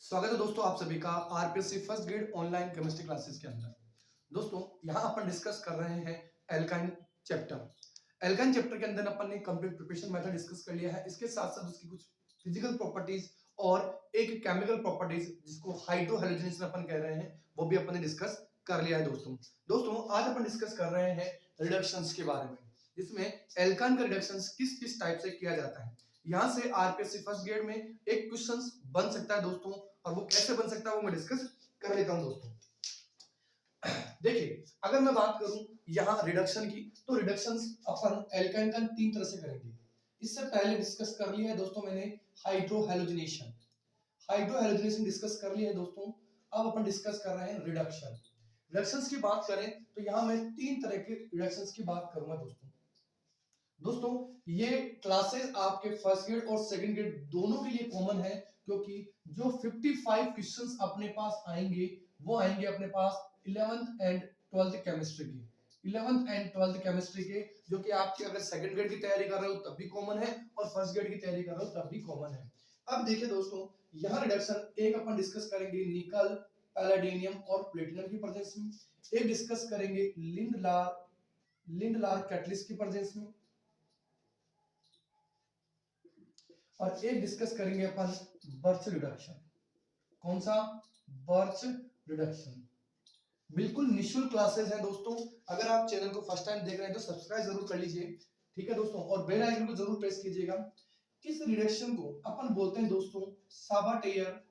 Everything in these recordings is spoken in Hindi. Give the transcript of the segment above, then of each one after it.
स्वागत है दोस्तों आप सभी का RPSC first grade online chemistry classes के अंदर। दोस्तों यहाँ अपन डिस्कस कर रहे हैं एल्काइन चैप्टर। एल्काइन चैप्टर के अंदर अपन ने कंप्लीट प्रिपरेशन मेथड डिस्कस कर लिया है। इसके साथ साथ उसकी कुछ फिजिकल प्रॉपर्टीज और एक केमिकल प्रॉपर्टीज जिसको हाइड्रोहैलोजेनेशन अपन कह रहे हैं वो भी अपन ने डिस्कस कर लिया है। दोस्तों आज अपन डिस्कस कर रहे हैं रिडक्शंस के बारे में, जिसमें एल्काइन का रिडक्शंस किस किस टाइप से किया जाता है। यहाँ से आरपीएससी फर्स्ट ग्रेड में एक क्वेश्चन बन सकता है दोस्तों, और वो कैसे बन सकता है वो मैं डिस्कस कर लेता हूं दोस्तों। देखिए अगर मैं बात करूं यहाँ रिडक्शन की, तो रिडक्शंस अपन एल्काइन का तीन तरह से करेंगे। इससे पहले डिस्कस कर लिया है दोस्तों मैंने हाइड्रोहैलोजिनेशन। हाइड्रोहैलोजिनेशन डिस्कस कर लिया है दोस्तों। अब अपन डिस्कस कर रहे हैं रिडक्शन। रिडक्शंस की बात करें तो यहाँ मैं तीन तरह के रिडक्शंस की बात करूंगा दोस्तों। ये क्लासेस आपके फर्स्ट ग्रेड और सेकंड ग्रेड दोनों के लिए कॉमन है, क्योंकि जो 55 क्वेश्चंस अपने पास आएंगे वो आएंगे अपने पास 11th एंड 12th केमिस्ट्री के 11th एंड 12th केमिस्ट्री के, जो कि आपकी अगर सेकंड ग्रेड की तैयारी कर रहे हो तब भी कॉमन है और फर्स्ट ग्रेड की तैयारी कर रहे हो तब भी कॉमन है। अब देखिए दोस्तों, यहाँ रिडक्शन एक अपन डिस्कस करेंगे निकल, पैलेडियम और प्लेटिनम की प्रेजेंस में। एक डिस्कस करेंगे लिंडलार कैटलिस्ट की प्रेजेंस में, और एक डिस्कस करेंगे अपन बर्च रिडक्शन। कौन सा? Birch reduction. बिल्कुल निःशुल्क क्लासेस हैं दोस्तों। अगर आप चैनल को फर्स्ट टाइम देख रहे हैं तो सब्सक्राइब जरूर कर लीजिए, ठीक है दोस्तों, और बेल आइकन को जरूर प्रेस कीजिएगा। इस रिडक्शन को अपन बोलते हैं दोस्तों साबाटेयर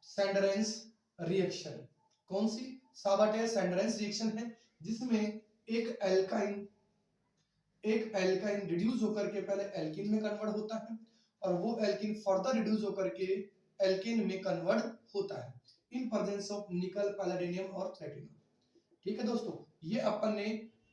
सैंडरेंस रिएक्शन। कौन सी? साबाटेयर सैंडरेंस रिएक्शन है, जिसमें एक एल्काइन रिड्यूस होकर के पहले एल्कीन में कन्वर्ट होता है, और वो एल्कीन फर्दर रिड्यूस होकर के एल्कीन में कन्वर्ट होता है इन प्रेजेंस ऑफ निकल, पैलेडियम और प्लेटिनम। ठीक है दोस्तों, ये अपन ने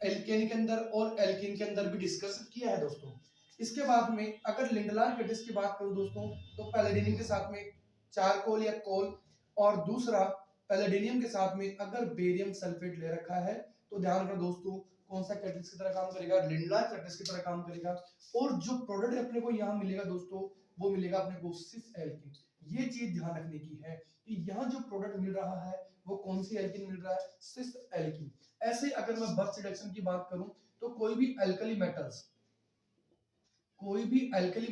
एल्केन के अंदर और एल्कीन के अंदर भी डिस्कस किया है दोस्तों। इसके बाद में अगर लिंडलार कैटलिस्ट की बात करूं दोस्तों, तो पैलेडियम के साथ में चारकोल या कोल, और दूसरा पैलेडियम के साथ में अगर बेरियम सल्फेट ले रखा है तो ध्यान रखना दोस्तों, कौन सा कैटलिस्ट की तरह काम करेगा? लिंडलार कैटलिस्ट की तरह काम करेगा। और जो प्रोडक्ट अपने को यहाँ मिलेगा दोस्तों, वो मिलेगा अपने को सिस एल्कीन। ये चीज ध्यान रखने की है कि यहाँ जो प्रोडक्ट मिल रहा है वो कौन सी एल्कीन मिल रहा है? Cis alkene. ऐसे अगर मैं बर्च रिडक्शन की बात करूं तो कोई भी अल्कली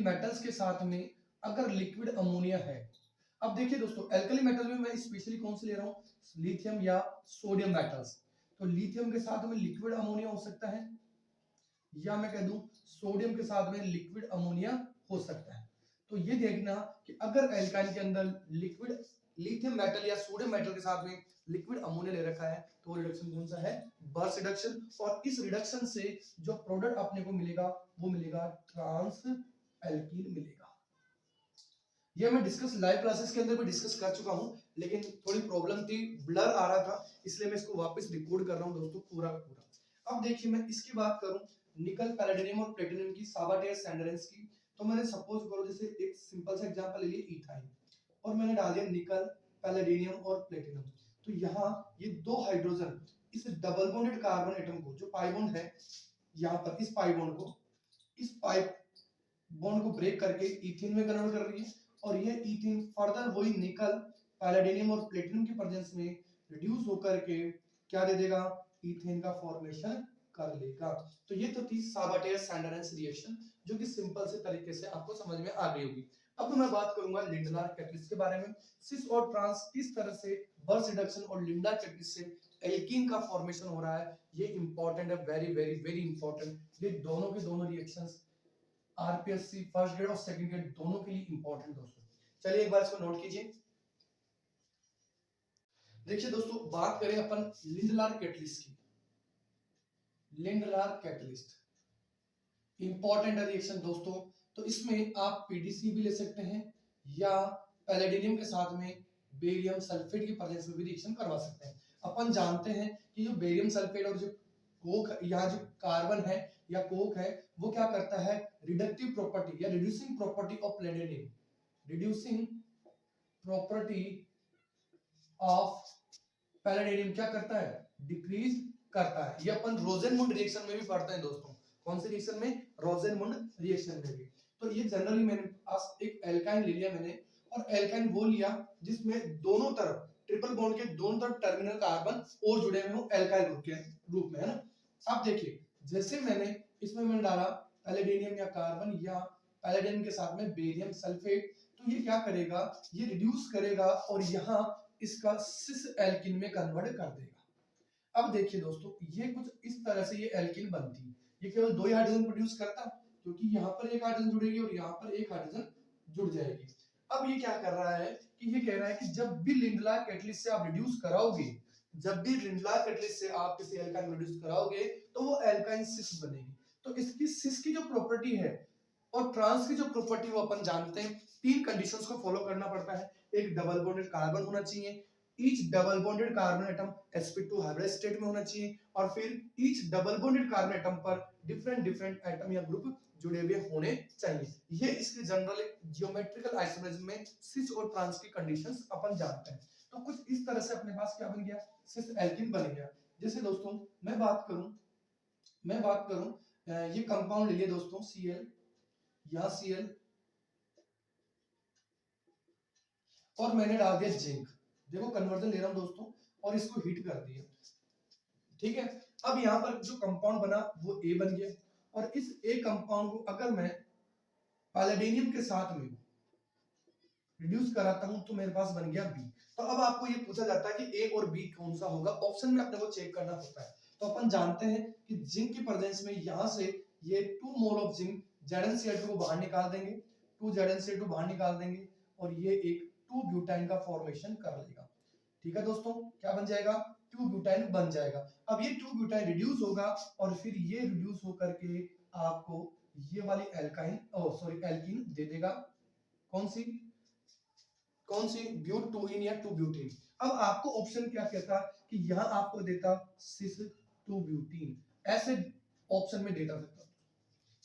मेटल्स के साथ में अगर लिक्विड अमोनिया है। अब देखिए दोस्तों, एल्कली मेटल में मैं स्पेशली कौन से ले रहा हूँ? लिथियम या सोडियम मेटल्स। तो लिथियम के साथ में लिक्विड अमोनिया हो सकता है, या मैं कह दूं सोडियम के साथ में लिक्विड अमोनिया हो सकता है। तो ये देखना कि अगर एल्काइन के अंदर लिक्विड लिथियम मेटल या सोडियम मेटल के साथ में लिक्विड अमोनिया ले रखा है तो रिडक्शन कौन सा है? Birch reduction. और इस रिडक्शन से जो प्रोडक्ट अपने को मिलेगा वो मिलेगा ट्रांस एल्कीन मिलेगा। ये मैं डिस्कस लाइव क्लासेस के अंदर भी डिस्कस कर चुका हूं, लेकिन थोड़ी प्रॉब्लम थी, ब्लर आ रहा था, इसलिए मैं इसको वापस रिकॉर्ड कर रहा हूं दोस्तों पूरा का पूरा। अब देखिए मैं इसकी बात करूं निकल, पैलेडियम और प्लेटिनम की, साबाटेयर सैंडरेंस की, तो मैंने सपोज करो जैसे एक सिंपल सा एग्जांपल ले लिया इथाइन, और मैंने डाल दिया निकल, पैलेडियम और प्लेटिनम। तो यहाँ ये दो हाइड्रोजन इस डबल बॉन्डेड कार्बन एटम को, जो पाई बॉन्ड है यहाँ पर, इस पाई बॉन्ड को ब्रेक करके इथीन में कन्वर्ट कर रही है, और ये इथीन फर्दर वही निकल, पैलेडियम और प्लेटिनम की प्रेजेंस में रिड्यूस होकर के क्या दे देगा? इथेन का फॉर्मेशन कर लेगा। तो ये तो थी साबाटेयर सैंडरेंस रिएक्शन, जो कि सिंपल से तरीके से आपको समझ में आ गई होगी। अब मैं बात करूंगा लिंडलार कैटलिस्ट के बारे में। सिस और ट्रांस किस तरह से बर्च रिडक्शन और लिंडलार कैटलिस्ट से एल्कीन का फॉर्मेशन हो रहा है, ये इंपॉर्टेंट है, वेरी वेरी वेरी इंपॉर्टेंट। ये दोनों के दोनों रिएक्शंस आरपीएससी फर्स्ट ग्रेड और सेकंड ग्रेड दोनों के लिए इंपॉर्टेंट दोस्तों। चलिए एक बार इसको नोट कीजिए। देखिए दोस्तों, बात करें अपन लिंडलार कैटलिस्ट की। लिंडलार कैटलिस्ट इंपॉर्टेंट रिएक्शन दोस्तों, तो इसमें आप पीडीसी भी ले सकते हैं, या पैलेडियम के साथ में बेरियम सल्फेट की प्रेजेंस में भी रिएक्शन करवा सकते हैं। अपन जानते हैं कि जो बेरियम सल्फेट और जो कोक, यहाँ जो कार्बन है या कोक है, वो क्या करता है? रिडक्टिव प्रॉपर्टी या reducing property of palladium, reducing property of palladium क्या करता है? डिक्रीज करता है। ये अपन रोजेनमुंड रिएक्शन में भी पढ़ते हैं दोस्तों। कौन से रिएक्शन में? रोसेनमुंड रिएक्शन में भी। तो ये जनरली मेरे पास एक एल्काइन ले लिया मैंने, और एल्काइन वो लिया जिसमें दोनों तरफ ट्रिपल बॉन्ड के दोनों तरफ टर्मिनल कार्बन और जुड़े हुए हो एल्काइल ग्रुप के रूप में, है ना। अब देखिए जैसे मैंने डाला पैलेडियम या कार्बन, या पैलेडियम के साथ में बेरियम सल्फेट, तो ये क्या करेगा? ये रिड्यूस करेगा और यहाँ इसका सिस एल्किन में कन्वर्ट कर देगा। अब देखिए दोस्तों, ये कुछ इस तरह से ये एल्किन बनती है। ये केवल 2 ही हाइड्रोजन प्रोड्यूस करता, क्योंकि यहाँ पर एक हाइड्रोजन जुड़ेगी और यहाँ पर एक हाइड्रोजन जुड़ जाएगी। अब ये क्या कर रहा है कि ये कह रहा है कि जब भी लिंडलार कैटलिस्ट से आप रिड्यूस कराओगे, जब भी लिंडलार कैटलिस्ट से आप किसी एल्काइन रिड्यूस कराओगे, तो वो एल्काइन सिस बनेगी। तो इसकी सिस की जो प्रॉपर्टी है और ट्रांस की जो प्रॉपर्टी वो अपन जानते हैं, 3 कंडीशंस को फॉलो करना पड़ता है। एक डबल बॉन्डेड कार्बन होना चाहिए, each double bonded carbon atom sp2 hybrid state में होना चाहिए, और फिर each double bonded carbon atom पर डिफरेंट एटम या ग्रुप जुड़े हुए होने चाहिए। ये इसके जनरल जियोमेट्रिकल आइसोमेरिज्म में सिस और ट्रांस की कंडीशंस अपन जानते हैं। तो कुछ इस तरह से अपने पास क्या बन गया? सिस एल्किन बन गया। जैसे दोस्तों मैं बात करूं ये कंपाउंड ले लिया दोस्तों Cl, यहाँ Cl, और मैंने डाल दिया जिंक। देखो कन्वर्जन ले रहा हूं दोस्तों, और इसको हीट कर दिया, ठीक है। अब यहाँ पर जो कंपाउंड बना वो A बन गया, और इस A कंपाउंड को अगर मैं पैलेडियम के साथ में रिड्यूस कराता हूं तो मेरे पास बन गया B। तो अब आपको ये पूछा जाता है कि A और B कौन सा होगा, ऑप्शन में अपने को चेक करना होता है। तो अपन जानते हैं कि जिंक की प्रेजेंस में यहाँ से ये 2 मोल ऑफ जिंक ZnCl2 को बाहर निकाल देंगे, 2 ZnCl2 बाहर निकाल देंगे, और ये एक 2 ब्यूटाइन का फॉर्मेशन कर लेगा। ठीक है दोस्तों, क्या बन जाएगा? 2 ब्यूटाइन बन जाएगा। अब ये 2 ब्यूटाइन रिड्यूस होगा, और फिर ये रिड्यूस होकर के आपको ये वाली एल्कीन दे देगा। कौन सी? ब्यूट 2 या 2 ब्यूटीन। अब आपको ऑप्शन क्या कहता कि यहाँ आपको देता सिस 2 ब्यूटीन, ऐसे ऑप्शन में देता सकता,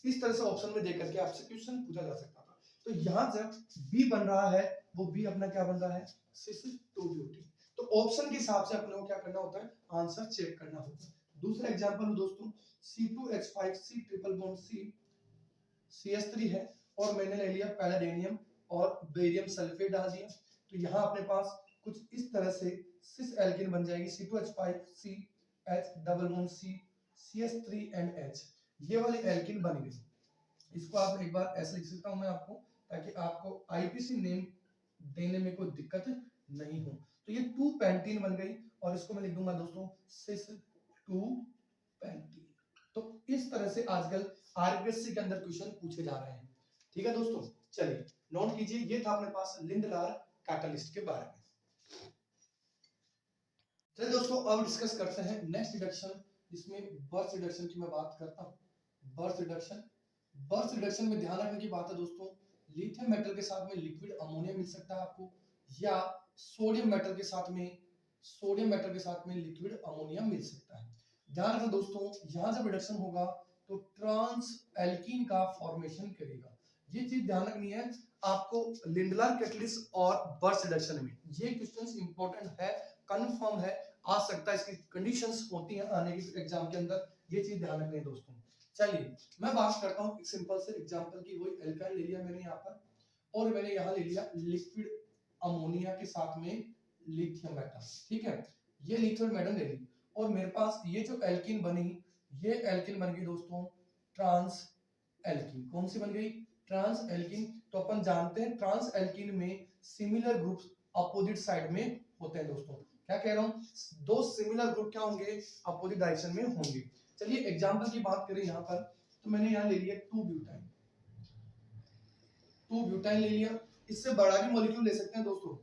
इस तरह से ऑप्शन में देकर के आपसे क्वेश्चन पूछा जा सकता था। तो यहाँ जब बी बन रहा है, वो बी अपना क्या बन रहा है? सिस 2 ब्यूटीन। तो ऑप्शन के हिसाब से अपने को क्या करना होता है? आंसर चेक करना होता है। दूसरा एग्जांपल दोस्तों, C2H5 C triple bond C CH3 है, और मैंने ले लिया पैलेडियम और बेरियम सल्फेट डाल दिया। तो यहाँ अपने पास कुछ इस तरह से सिस एल्किन बन जाएगी, C2H5 C H double bond C CH3 and H, ये वाली एल्किन बन गई। इसको आप एक बार ऐसे लिख सकता हूं मैं आपको, ताकि आपको आईपीसी नेम देने में कोई दिक्कत नहीं हो। तो ये 2 पेंटीन बन गई, और इसको मैं लिख दूंगा दोस्तों सिस 2 पेंटीन। तो इस तरह से आजकल आरपीएससी के अंदर क्वेश्चन पूछे जा रहे हैं। ठीक है दोस्तों, चलिए नोट कीजिए, ये था अपने पास लिंडलार कैटलिस्ट के बारे में। चलिए दोस्तों अब डिस्कस करते हैं नेक्स्ट रिडक्शन, जिसमें बर्थ रिडक्शन की मैं बात करता हूं। बर्थ रिडक्शन में ध्यान रखने की बात है दोस्तों, लिथियम मेटल के साथ में लिक्विड अमोनिया मिल सकता है आपको, या सोडियम मेटल के साथ में लिक्विड अमोनिया मिल सकता है। ध्यान रखना दोस्तों, यहाँ जब रिडक्शन होगा तो ट्रांस एल्कीन का फॉर्मेशन करेगा। ये चीज ध्यान रखनी है आपको लिंडलार कैटलिस्ट और बर्थ रिडक्शन में। ये क्वेश्चंस इंपॉर्टेंट है, कंफर्म है, आ सकता है, इसकी कंडीशंस होती हैं आने के एग्जाम के अंदर, ये चीज ध्यान रखनी है दोस्तों। चलिए मैं बात करता हूँ एक सिंपल से एग्जांपल की। वही एल्काइन ले लिया मैंने यहाँ पर, और मैंने यहाँ ले लिया लिक्विड अमोनिया के साथ में लिथियम मेटल। ठीक है, ये लिथियम मेटल ले ली, और मेरे पास ये जो एल्कीन बनी, ये एल्कीन बन गई दोस्तों ट्रांस एल्कीन। कौन सी बन गई? Trans alkene. तो अपन जानते हैं ट्रांस एल्कीन में सिमिलर ग्रुप्स अपोजिट साइड में होते हैं दोस्तों। क्या कह रहा हूँ? 2 सिमिलर ग्रुप क्या होंगे? अपोजिट डायरेक्शन में होंगे। चलिए एग्जांपल की बात करें यहाँ पर, तो मैंने यहाँ ले लिया 2 ब्यूटाइन ले लिया। इससे बड़ा भी मॉलिक्यूल ले सकते हैं दोस्तों,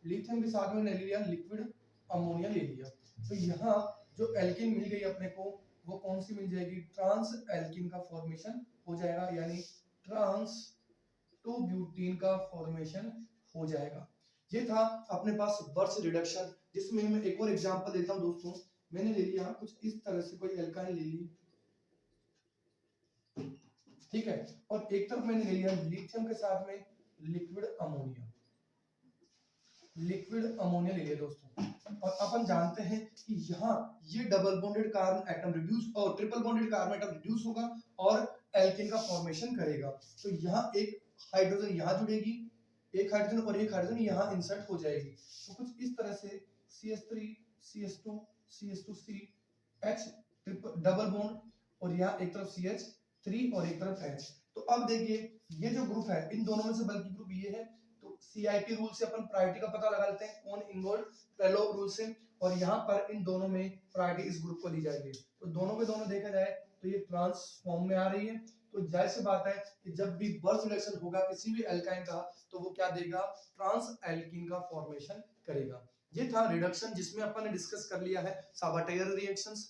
लिथियम के साथ में ले लिया लिक्विड अमोनिया ले लिया। तो यहाँ जो एल्कीन मिल गई अपने को, वो कौन सी मिल जाएगी? ट्रांस एल्कीन का फॉर्मेशन हो जाएगा, यानी ट्रांस 2 ब्यूटीन का फॉर्मेशन हो जाएगा। ये था अपने पास बर्थ रिडक्शन, जिसमें मैं एक और एग्जांपल देता हूं दोस्तों। मैंने ले लिया कुछ इस तरह से कोई एल्काइन ले ली, ठीक है, और एक तरफ मैंने ले लिया लिथियम के साथ में लिक्विड अमोनिया ले लिया दोस्तों। और अपन जानते हैं कि यहाँ ये double bonded carbon atom reduce और triple bonded carbon atom reduce होगा और एल्केन का फॉर्मेशन करेगा। तो यहाँ एक हाइड्रोजन यहाँ जुड़ेगी, एक हाइड्रोजन और एक हाइड्रोजन यहाँ इंसर्ट हो जाएगी। तो कुछ इस तरह से CH3 CH2 CH2C H double bond और यहाँ एक तरफ CH3 और एक तरफ H। तो अब देखिए ये जो ग्रुप है इन दोनों में से बल्कि ग्रुप ये है, तो CIP रूल से अपन प्रायोरिटी का पता लगा लेते हैं, कौन इन्वॉल्व पेलोव रूल से, और यहाँ पर इन दोनों में प्रायोरिटी इस ग्रुप को दी जाएगी। तो दोनों में दोनों देखा जाए तो ये ट्रांस फॉर्म में आ रही है। तो जाहिर सी बात है कि जब भी बर्थ रिडक्शन होगा किसी भी एल्काइन का तो वो क्या देगा, ट्रांस एल्कीन का फॉर्मेशन करेगा। ये था रिडक्शन जिसमें अपन ने डिस्कस कर लिया है साबाटेयर रिएक्शंस।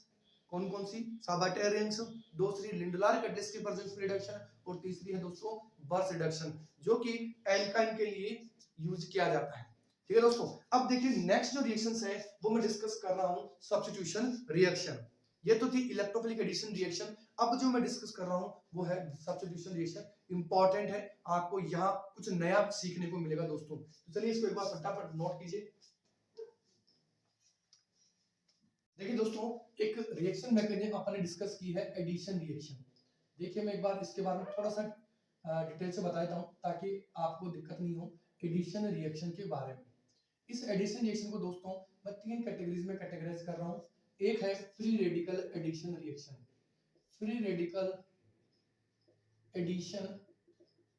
कौन कौन सी साबाटेयर रिएक्शन, दूसरी लिंडलार कैटलिस्ट की प्रेजेंस में रिडक्शन, और तीसरी है दोस्तों बर्थ रिडक्शन जो कि एल्काइन के लिए यूज किया जाता है। ठीक है दोस्तों, अब देखिए नेक्स्ट जो रिएक्शंस है वो मैं डिस्कस कर रहा हूं सब्स्टिट्यूशन रिएक्शन। ये तो थी इलेक्ट्रोफिलिक एडिशन रिएक्शन। अब जो मैं डिस्कस कर रहा हूं वो है सब्स्टिट्यूशन रिएक्शन। इंपॉर्टेंट है, आपको यहाँ कुछ नया सीखने को मिलेगा दोस्तों। तो चलिए इसको एक बार फटाफट नोट कीजिए। देखिए दोस्तों, एक रिएक्शन मैकेनिज्म अपन ने डिस्कस की है एडिशन रिएक्शन। देखिए मैं एक बार इसके बारे में थोड़ा सा डिटेल से बता देता हूं ताकि आपको दिक्कत नहीं हो एडिशन रिएक्शन के बारे में। इस एडिशन रिएक्शन को दोस्तों मैं 3 कैटेगरीज में कैटेगराइज कर रहा हूं। एक है free radical addition reaction, free radical addition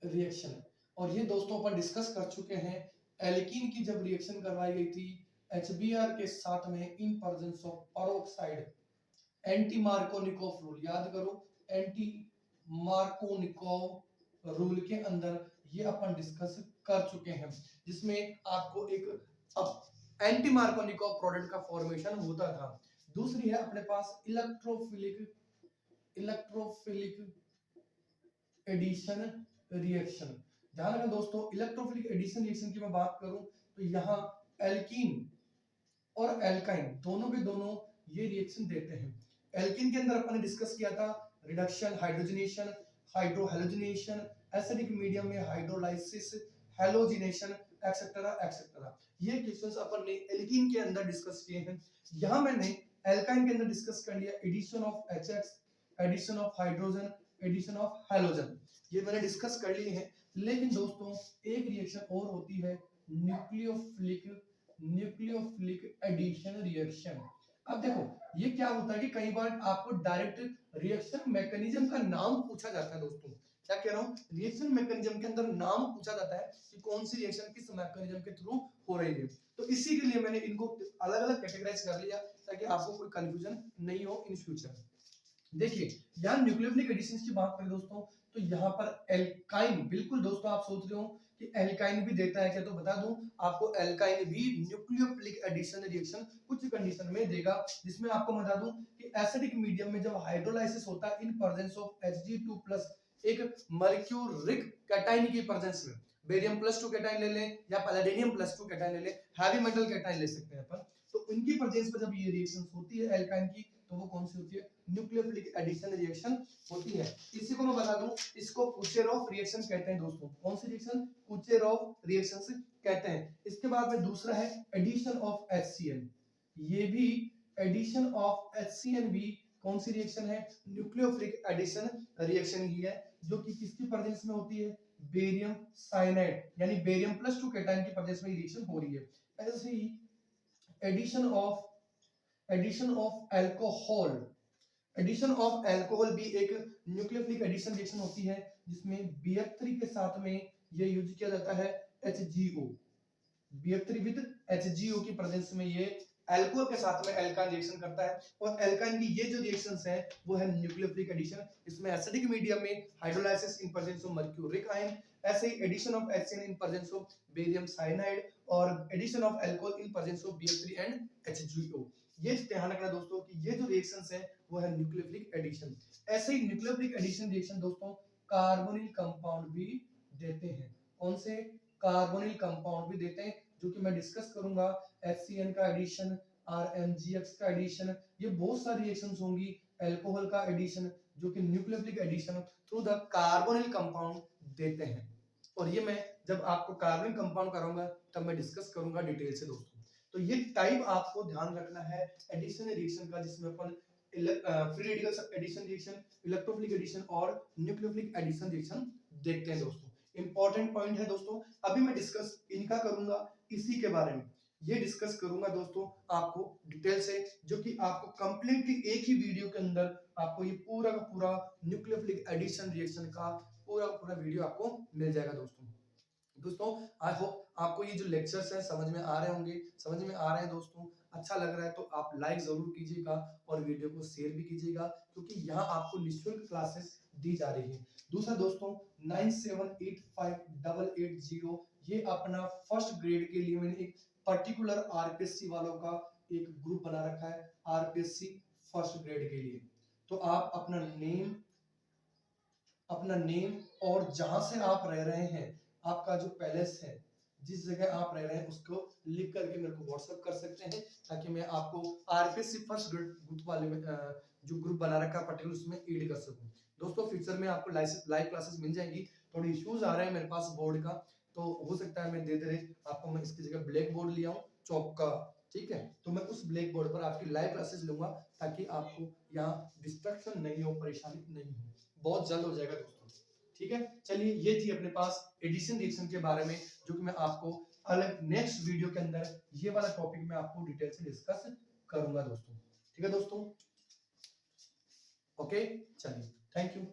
reaction, और ये दोस्तों अपन डिस्कस कर चुके हैं एल्कीन की जब रिएक्शन करवाई गई थी HBr के साथ में इन presence of peroxide, anti Markovnikov rule, याद करो एंटी मार्कोनिकोव रूल के अंदर ये अपन डिस्कस कर चुके हैं, जिसमें आपको एक एंटी मार्कोनिकोव प्रोडक्ट का फॉर्मेशन होता था। दूसरी है अपने पास इलेक्ट्रोफिलिक एडिशन रिएक्शन। ध्यान रखना दोस्तों, इलेक्ट्रोफिलिक एडिशन रिएक्शन की मैं बात करूं तो यहाँ एल्कीन और एल्काइन दोनों के दोनों ये रिएक्शन देते हैं। एल्कीन के अंदर अपन ने डिस्कस किया था reduction, hydrogenation, hydrohalogenation, acidic medium में हाइड्रोलाइसिस, हेलोजिनेशन एक्सेट्रा एक्सेट्रा। ये क्वेश्चंस अपन ने एल्कीन के अंदर डिस्कस किए हैं। यहाँ मैंने एल्काइन के अंदर डिस्कस कर लिया addition of HX, addition of hydrogen, addition of halogen, ये मैंने डिस्कस कर लिए हैं। लेकिन दोस्तों एक रिएक्शन और होती है न्यूक्लियोफिलिक एडिशन रिएक्शन। अब देखो ये क्या होता है कि कई बार आपको डायरेक्ट रिएक्शन मैकेनिज्म का नाम पूछा जाता है दोस्तों। क्या कह रहा हूँ, रिएक्शन मैकेनिज्म के अंदर नाम पूछा जाता है कि कौन सी रिएक्शन किस मैकेनिज्म के थ्रू हो रही है। तो इसी के लिए मैंने इनको अलग अलग कैटेगराइज कर लिया ताकि आपको कोई कंफ्यूजन नहीं हो इन फ्यूचर। देखिए यहाँ न्यूक्लियोफिलिक एडिशन की बात करें दोस्तों तो यहाँ पर एल्काइन, बिल्कुल दोस्तों आप सोच रहे हो कि एल्काइन भी देता है क्या, तो बता दूं आपको एल्काइन भी न्यूक्लियोफिलिक एडिशन रिएक्शन कुछ कंडीशन में देगा, जिसमें आपको बता दूं कि एसिडिक मीडियम में जब हाइड्रोलाइसिस होता है इन प्रेजेंस ऑफ Hg2+ एक मर्क्यूरिक कैटायन की प्रेजेंस में, बेरियम +2 कैटायन ले लें या पैलेडियम +2 कैटायन ले लें, हैवी मेटल कैटायन ले सकते हैं अपन, तो इनकी प्रेजेंस पर जब ये रिएक्शन होती है एल्काइन की तो वो कौन सी होती है, न्यूक्लियोफिलिक एडिशन रिएक्शन होती है। इसी को मैं बता दूं इसको कुचेरोव रिएक्शन कहते हैं दोस्तों। कौन सी रिएक्शन, कुचेरोव रिएक्शंस कहते हैं। इसके बाद में दूसरा है एडिशन ऑफ HCl, ये भी एडिशन ऑफ HCl भी कौन सी रिएक्शन है, न्यूक्लियोफिलिक एडिशन रिएक्शन ही है, जो कि किसकी प्रेजेंस में होती है, बेरियम साइनाइड यानी बेरियम +2 कैटायन की प्रेजेंस में रिएक्शन हो रही है। ऐसे ही addition of alcohol, addition of alcohol भी एक न्यूक्लियोफिलिक एडिशन रिएक्शन होती है, जिसमें BF3 के साथ में ये यूज किया जाता है HgO, BF3 विद HgO की प्रेजेंस में ये अल्कोहल के साथ में एल्काइन रिएक्शन करता है। और एल्काइन की ये जो रिएक्शंस हैं वो है न्यूक्लियोफिलिक एडिशन, इसमें एसिडिक मीडियम में hydrolysis in presence of mercuric ion, ऐसे ही addition of HCl in presence of barium cyanide और addition of alcohol in presence of BF3 and HgO। ये ध्यान रखना दोस्तों कि ये जो रिएक्शंस हैं वो है न्यूक्लियोफिलिक एडिशन। ऐसे ही न्यूक्लियोफिलिक एडिशन रिएक्शन दोस्तों कार्बोनिल कंपाउंड भी देते हैं। कौन से, कार्बोनिल कंपाउंड भी देते हैं, जो कि मैं डिस्कस करूंगा। HCN का एडिशन, RMGX का एडिशन, ये बहुत सारी रिएक्शंस होंगी। अल्कोहल का एडिशन जो कि nucleophilic addition through the carbonyl compound देते हैं। और ये मैं जब आपको कार्बोनिल कंपाउंड कराऊंगा तब मैं डिस्कस करूंगा डिटेल से दोस्तों। तो ये टाइप आपको ध्यान रखना है एडिशन रिएक्शन का, जिसमें अपन free radical addition reaction, electrophilic addition और न्यूक्लियोफिलिक एडिशन रिएक्शन देखते हैं दोस्तों। इंपॉर्टेंट पॉइंट है दोस्तों, अभी मैं डिस्कस इनका करूंगा, इसी के बारे में ये डिस्कस करूंगा दोस्तों आपको डिटेल से, जो कि आपको कंप्लीटली एक ही वीडियो के अंदर आपको ये पूरा का पूरा न्यूक्लियोफिलिक एडिशन रिएक्शन का पूरा वीडियो आपको मिल जाएगा दोस्तों। दोस्तों आई होप आपको ये जो लेक्चर्स हैं समझ में आ रहे होंगे, समझ में आ रहे हैं दोस्तों। अच्छा लग रहा है तो आप लाइक जरूर कीजिएगा और वीडियो को शेयर भी कीजिएगा, क्योंकि यहाँ आपको निःशुल्क क्लासेस दी जा रही है। दूसरा दोस्तों 97858880 ये अपना फर्स्ट ग्रेड के लिए मैंने एक पर्टिकुलर आरपीएससी वालों का एक ग्रुप बना रखा है, आरपीएससी फर्स्ट ग्रेड के लिए। तो आप अपना नेम और जहां से आप रह रहे हैं, आपका जो पैलेस है, जिस जगह आप रह रहे हैं, उसको लिख करके मेरे को व्हाट्सएप कर सकते हैं, ताकि मैं आपको आरपीएससी फर्स्ट ग्रुप वाले में जो ग्रुप बना रखा है पर्टिकुलर उसमें ऐड कर सकूं। दोस्तों फ्यूचर में आपको लाइव क्लासेस मिल जाएंगी। थोड़ी इश्यूज आ रहे हैं मेरे पास बोर्ड का, तो हो सकता है मैं धीरे आपको मैं इसकी जगह ब्लैक बोर्ड ले आऊं चौक का, ठीक है, तो मैं उस ब्लैक बोर्ड पर आपकी लाइव क्लासेस लूंगा, ताकि आपको यहाँ डिस्ट्रक्शन नहीं हो, परेशानी नहीं हो। बहुत जल्द हो जाएगा दोस्तों, ठीक है। चलिए ये थी अपने पास एडिशन रिएक्शन के बारे में, जो कि मैं आपको अलग नेक्स्ट वीडियो के अंदर ये वाला टॉपिक मैं आपको डिटेल से डिस्कस करूंगा दोस्तों, ठीक है दोस्तों। ओके चलिए, थैंक यू।